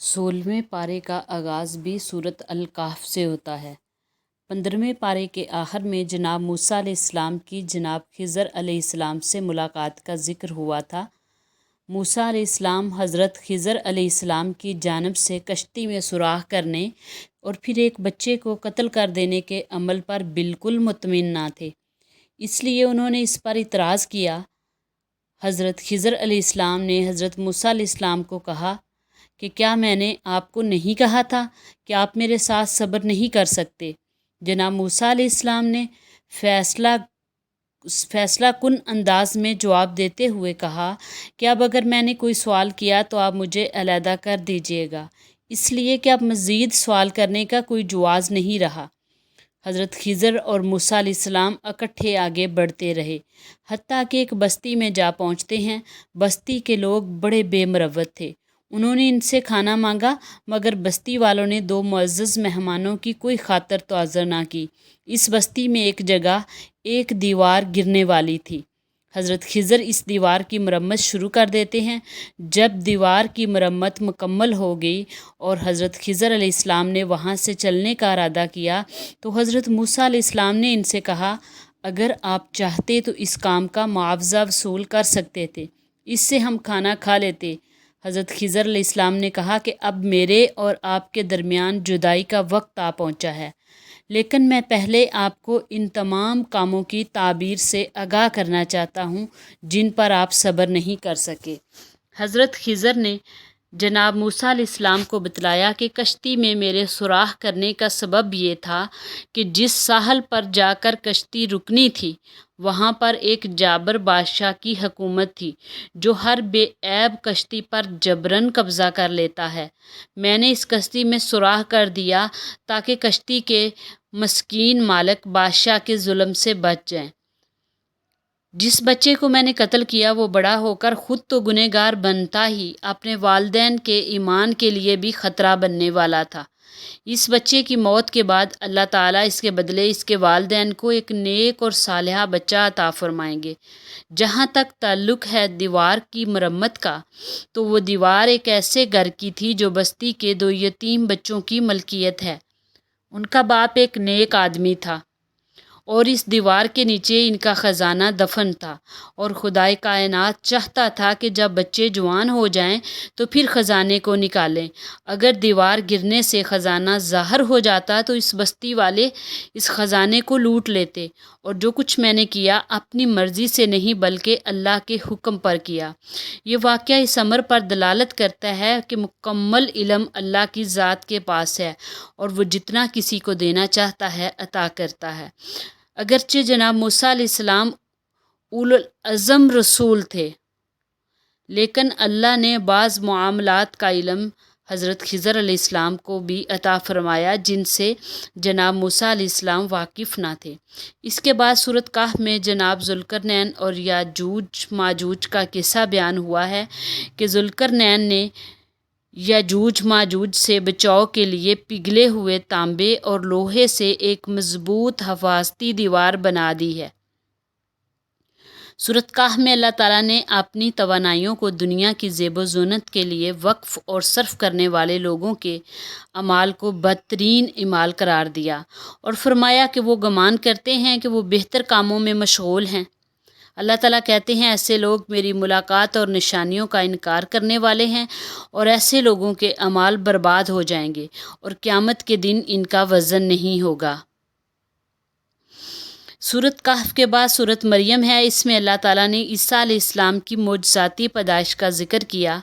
16वें पारे का आगाज़ भी सूरत अल-कहफ़ से होता है। 15वें पारे के आखिर में जनाब मूसा अलैहिस्सलाम की जनाब खिज़र अलैहिस्सलाम से मुलाकात का ज़िक्र हुआ था। मूसा अलैहिस्सलाम हज़रत खिज़र अलैहिस्सलाम की जानिब से कश्ती में सुराख करने और फिर एक बच्चे को कत्ल कर देने के अमल पर बिल्कुल मुतमिन ना थे, इसलिए उन्होंने इस पर इतराज़ किया। हज़रत खिज़र अलैहिस्सलाम ने हज़रत मूसा अलैहिस्सलाम को कहा कि क्या मैंने आपको नहीं कहा था कि आप मेरे साथ सब्र नहीं कर सकते। जनाब मूसा अलैहिस्सलाम ने फैसला कुन अंदाज में जवाब देते हुए कहा कि अब अगर मैंने कोई सवाल किया तो आप मुझे अलहदा कर दीजिएगा, इसलिए कि अब मज़ीद सवाल करने का कोई जवाज़ नहीं रहा। हज़रत खिज़र और मूसा अलैहिस्सलाम इकट्ठे आगे बढ़ते रहे, हत्ता कि एक बस्ती में जा पहुँचते हैं। बस्ती के लोग बड़े बेमरवत थे। उन्होंने इनसे खाना मांगा, मगर बस्ती वालों ने दो मुअज़्ज़ज़ मेहमानों की कोई खातर तोअज़्ज़र ना की। इस बस्ती में एक जगह एक दीवार गिरने वाली थी। हज़रत खिज़र इस दीवार की मरम्मत शुरू कर देते हैं। जब दीवार की मरम्मत मुकम्मल हो गई और हज़रत खिज़र अलैहिस्सलाम ने वहाँ से चलने का इरादा किया तो हज़रत मूसा अलैहिस्सलाम ने इनसे कहा, अगर आप चाहते तो इस काम का मुआवजा वसूल कर सकते थे, इससे हम खाना खा लेते। हज़रत खिज़र अलैहिस्सलाम ने कहा कि अब मेरे और आपके दरमियान जुदाई का वक्त आ पहुँचा है, लेकिन मैं पहले आपको इन तमाम कामों की ताबीर से आगाह करना चाहता हूँ जिन पर आप सब्र नहीं कर सके। हज़रत खिज़र ने जनाब मूसा अलैहिस्सलाम को बतलाया कि कश्ती में मेरे सुराख करने का सबब ये था कि जिस साहल पर जाकर कश्ती रुकनी थी वहाँ पर एक जाबर बादशाह की हुकूमत थी जो हर बेऐब कश्ती पर जबरन कब्ज़ा कर लेता है। मैंने इस कश्ती में सुराख कर दिया ताकि कश्ती के मस्कीन मालिक बादशाह के जुल्म से बच जाएं। जिस बच्चे को मैंने कत्ल किया वो बड़ा होकर ख़ुद तो गुनहगार बनता ही अपने वालिदैन के ईमान के लिए भी ख़तरा बनने वाला था। इस बच्चे की मौत के बाद अल्लाह ताला इसके बदले इसके वालिदैन को एक नेक और सालिहा बच्चा अता फरमाएंगे। जहाँ तक ताल्लुक़ है दीवार की मरम्मत का, तो वो दीवार एक ऐसे घर की थी जो बस्ती के दो यतीम बच्चों की मलकियत है। उनका बाप एक नेक आदमी था और इस दीवार के नीचे इनका ख़जाना दफन था, और खुदाए कायनात चाहता था कि जब बच्चे जवान हो जाएं तो फिर ख़जाने को निकालें। अगर दीवार गिरने से ख़जाना ज़ाहिर हो जाता तो इस बस्ती वाले इस ख़जाने को लूट लेते, और जो कुछ मैंने किया अपनी मर्ज़ी से नहीं बल्कि अल्लाह के हुक्म पर किया। ये वाक़या इस अमर पर दलालत करता है कि मुकम्मल इल्म अल्लाह की ज़ात के पास है और वो जितना किसी को देना चाहता है अता करता है। अगरचे जनाब मूसा अलैहिस्सलाम उलुल अज़म रसूल थे, लेकिन अल्लाह ने बाज़ मामलात का इल्म हज़रत खिज़र अलैहिस्सलाम को भी अता फ़रमाया जिनसे जनाब मूसा अलैहिस्सलाम वाकिफ़ ना थे। इसके बाद सूरत कहफ़ में जनाब ज़ुल्करनैन और याजूज माजूज का किस्सा बयान हुआ है कि ज़ुल्करनैन ने याजूज माजूज से बचाव के लिए पिघले हुए तांबे और लोहे से एक मजबूत हिफाजती दीवार बना दी है। सूरत कहफ़ में अल्लाह ताला ने अपनी तवानाइयों को दुनिया की ज़ेबो ज़ीनत के लिए वक्फ़ और सर्फ करने वाले लोगों के अमाल को बदतरीन इमाल करार दिया और फरमाया कि वो गुमान करते हैं कि वो बेहतर कामों में मशगूल हैं। अल्लाह ताला कहते हैं, ऐसे लोग मेरी मुलाकात और निशानियों का इनकार करने वाले हैं और ऐसे लोगों के अमाल बर्बाद हो जाएंगे और क़यामत के दिन इनका वज़न नहीं होगा। सूरत कहफ़ के बाद सूरत मरियम है। इसमें अल्लाह ताला ने ईसा अलैहिस्सलाम की मोजज़ाती पैदाइश का ज़िक्र किया।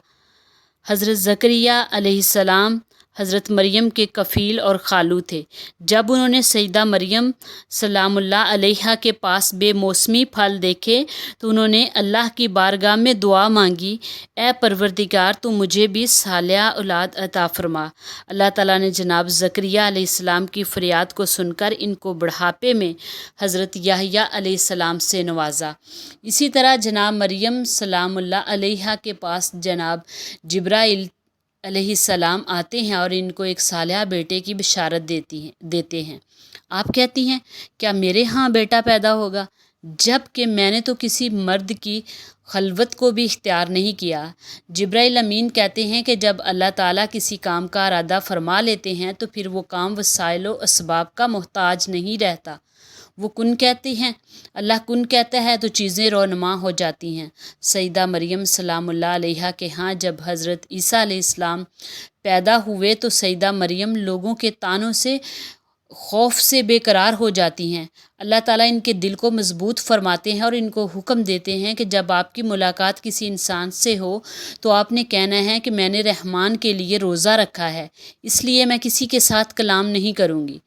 हज़रत ज़करिया अलैहिस्सलाम हज़रत मरियम के कफ़ील और खालू थे। जब उन्होंने सैयदा मरियम सलामुल्लाह अलैहा के पास बेमौसमी फल देखे तो उन्होंने अल्लाह की बारगाह में दुआ मांगी, ए परवरदिगार तू मुझे भी सालिहा औलाद अता फरमा। अल्लाह ताला ने जनाब ज़करिया अलैहिस्सलाम की फ़रियाद को सुनकर इनको बुढ़ापे में हज़रत याहया अलैहिस्सलाम से नवाजा। इसी तरह जनाब मरियम सलामुल्लाह अलैहा के पास जनाब जिब्राइल अलैहिस्सलाम आते हैं और इनको एक सालिहा बेटे की बिशारत देते हैं। आप कहती हैं, क्या मेरे यहाँ बेटा पैदा होगा? جب کہ میں نے تو کسی مرد کی خلوت کو بھی اختیار نہیں کیا۔ جبرائیل امین کہتے ہیں کہ جب اللہ تعالیٰ کسی کام کا ارادہ فرما لیتے ہیں تو پھر وہ کام وسائل و اسباب کا محتاج نہیں رہتا۔ وہ کن کہتی ہیں، اللہ کن کہتا ہے تو چیزیں رونما ہو جاتی ہیں۔ سیدہ مریم سلام اللہ علیہا کے ہاں جب حضرت عیسیٰ علیہ السلام پیدا ہوئے تو سیدہ مریم لوگوں کے طعنوں سے خوف سے بے قرار ہو جاتی ہیں۔ اللہ تعالیٰ ان کے دل کو مضبوط فرماتے ہیں اور ان کو حکم دیتے ہیں کہ جب آپ کی ملاقات کسی انسان سے ہو تو آپ نے کہنا ہے کہ میں نے رحمان کے لیے روزہ رکھا ہے، اس لیے میں کسی کے ساتھ کلام نہیں کروں گی۔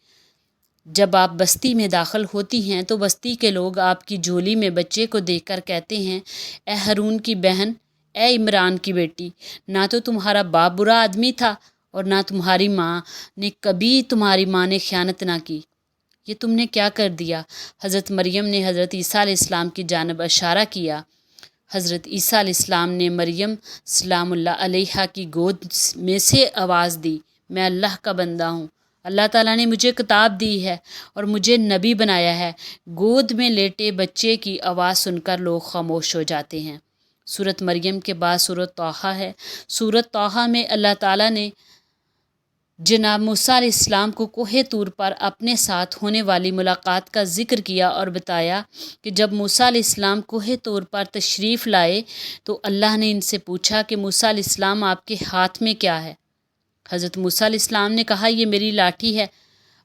جب آپ بستی میں داخل ہوتی ہیں تو بستی کے لوگ آپ کی جھولی میں بچے کو دیکھ کر کہتے ہیں، اے ہارون کی بہن، اے عمران کی بیٹی، نہ تو تمہارا باپ برا آدمی تھا اور نہ تمہاری ماں نے خیانت نہ کی، یہ تم نے کیا کر دیا؟ حضرت مریم نے حضرت عیسیٰ علیہ السلام کی جانب اشارہ کیا۔ حضرت عیسیٰ علیہ السلام نے مریم سلام اللہ علیہا کی گود میں سے آواز دی، میں اللہ کا بندہ ہوں، اللہ تعالیٰ نے مجھے کتاب دی ہے اور مجھے نبی بنایا ہے۔ گود میں لیٹے بچے کی آواز سن کر لوگ خاموش ہو جاتے ہیں۔ سورۃ مریم کے بعد سورۃ طٰہٰ ہے۔ سورۃ طٰہٰ میں اللہ تعالیٰ نے جناب موسیٰ علیہ السلام کو کوہ طور پر اپنے ساتھ ہونے والی ملاقات کا ذکر کیا اور بتایا کہ جب موسیٰ علیہ السلام کوہ طور پر تشریف لائے تو اللہ نے ان سے پوچھا کہ موسیٰ علیہ السلام آپ کے ہاتھ میں کیا ہے؟ حضرت موسیٰ علیہ السلام نے کہا، یہ میری لاٹھی ہے۔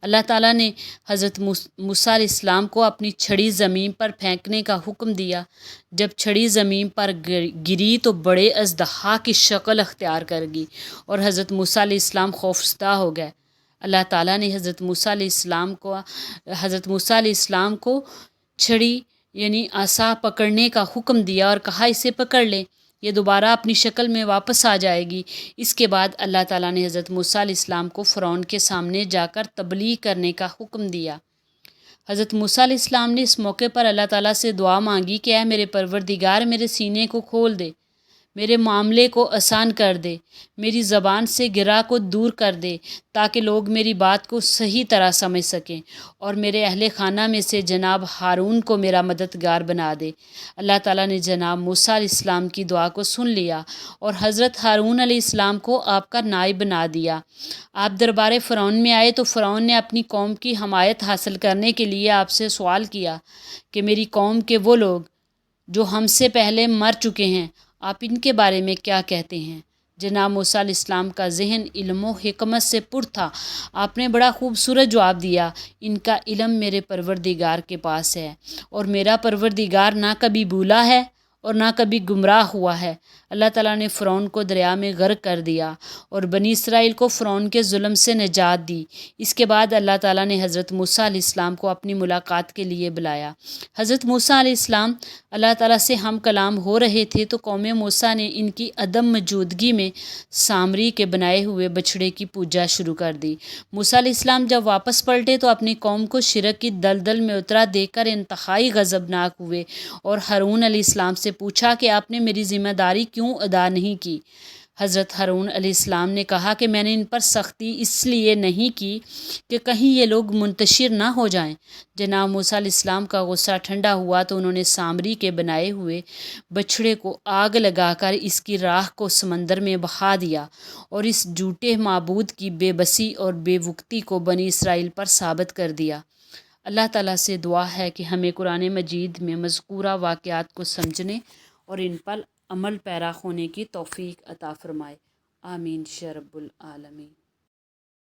اللہ تعالیٰ نے حضرت موسیٰ علیہ السلام کو اپنی چھڑی زمین پر پھینکنے کا حکم دیا۔ جب چھڑی زمین پر گری تو بڑے اژدہا کی شکل اختیار کر گئی اور حضرت موسیٰ علیہ السلام خوفزدہ ہو گئے۔ اللہ تعالیٰ نے حضرت موسیٰ علیہ السلام کو چھڑی یعنی عصا پکڑنے کا حکم دیا اور کہا، اسے پکڑ لیں، یہ دوبارہ اپنی شکل میں واپس آ جائے گی۔ اس کے بعد اللہ تعالیٰ نے حضرت موسیٰ علیہ السلام کو فرعون کے سامنے جا کر تبلیغ کرنے کا حکم دیا۔ حضرت موسیٰ علیہ السلام نے اس موقع پر اللہ تعالیٰ سے دعا مانگی کہ اے میرے پروردگار، میرے سینے کو کھول دے، میرے معاملے کو آسان کر دے، میری زبان سے گرہ کو دور کر دے تاکہ لوگ میری بات کو صحیح طرح سمجھ سکیں، اور میرے اہل خانہ میں سے جناب ہارون کو میرا مددگار بنا دے۔ اللہ تعالیٰ نے جناب موسیٰ علیہ السلام کی دعا کو سن لیا اور حضرت ہارون علیہ السلام کو آپ کا نائب بنا دیا۔ آپ دربار فرعون میں آئے تو فرعون نے اپنی قوم کی حمایت حاصل کرنے کے لیے آپ سے سوال کیا کہ میری قوم کے وہ لوگ جو ہم سے پہلے مر چکے ہیں، آپ ان کے بارے میں کیا کہتے ہیں؟ جناب موسیٰ علیہ السلام کا ذہن علم و حکمت سے پر تھا۔ آپ نے بڑا خوبصورت جواب دیا، ان کا علم میرے پروردگار کے پاس ہے اور میرا پروردگار نہ کبھی بھولا ہے اور نہ کبھی گمراہ ہوا ہے۔ اللہ تعالیٰ نے فرعون کو دریا میں غرق کر دیا اور بنی اسرائیل کو فرعون کے ظلم سے نجات دی۔ اس کے بعد اللہ تعالیٰ نے حضرت موسیٰ علیہ السلام کو اپنی ملاقات کے لیے بلایا۔ حضرت موسیٰ علیہ السلام اللہ تعالیٰ سے ہم کلام ہو رہے تھے تو قوم موسیٰ نے ان کی عدم موجودگی میں سامری کے بنائے ہوئے بچھڑے کی پوجا شروع کر دی۔ موسیٰ علیہ السلام جب واپس پلٹے تو اپنی قوم کو شرک کی دلدل میں اترا دیکھ کر انتہائی غضبناک ہوئے اور ہارون علیہ السلام سے پوچھا کہ آپ نے میری ذمہ داری کیوں ادا نہیں کی؟ حضرت ہارون علیہ السلام نے کہا کہ میں نے ان پر سختی اس لیے نہیں کی کہ کہیں یہ لوگ منتشر نہ ہو جائیں۔ جناب موسیٰ علیہ السلام کا غصہ ٹھنڈا ہوا تو انہوں نے سامری کے بنائے ہوئے بچھڑے کو آگ لگا کر اس کی راکھ کو سمندر میں بہا دیا اور اس جھوٹے معبود کی بے بسی اور بے وقتی کو بنی اسرائیل پر ثابت کر دیا۔ اللہ تعالیٰ سے دعا ہے کہ ہمیں قرآن مجید میں مذکورہ واقعات کو سمجھنے اور ان پر عمل پیرا ہونے کی توفیق عطا فرمائے۔ آمین یا رب العالمین۔